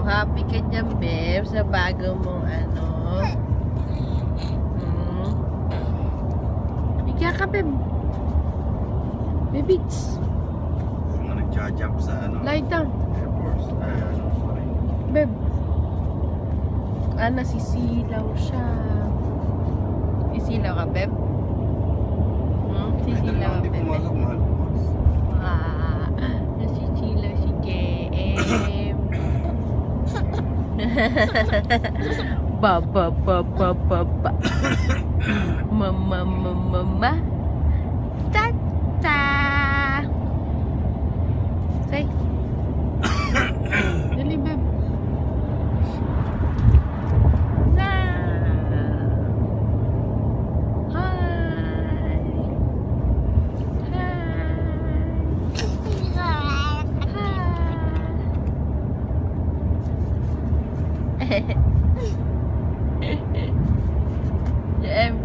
happy ka dyan, Beb, sa bago mong ano. Higa ka, Beb. Bebits. Mga nagja-jump sa ano. Lie down. Air Force. Sorry. Beb. Nasisilaw siya. Sisilaw ka, Beb? Sisilaw ka, Hindi Beb? pumasok, mahal. Nasisilaw si JM. Ba. Mama. Tata. Say. Dali, Beb. JM.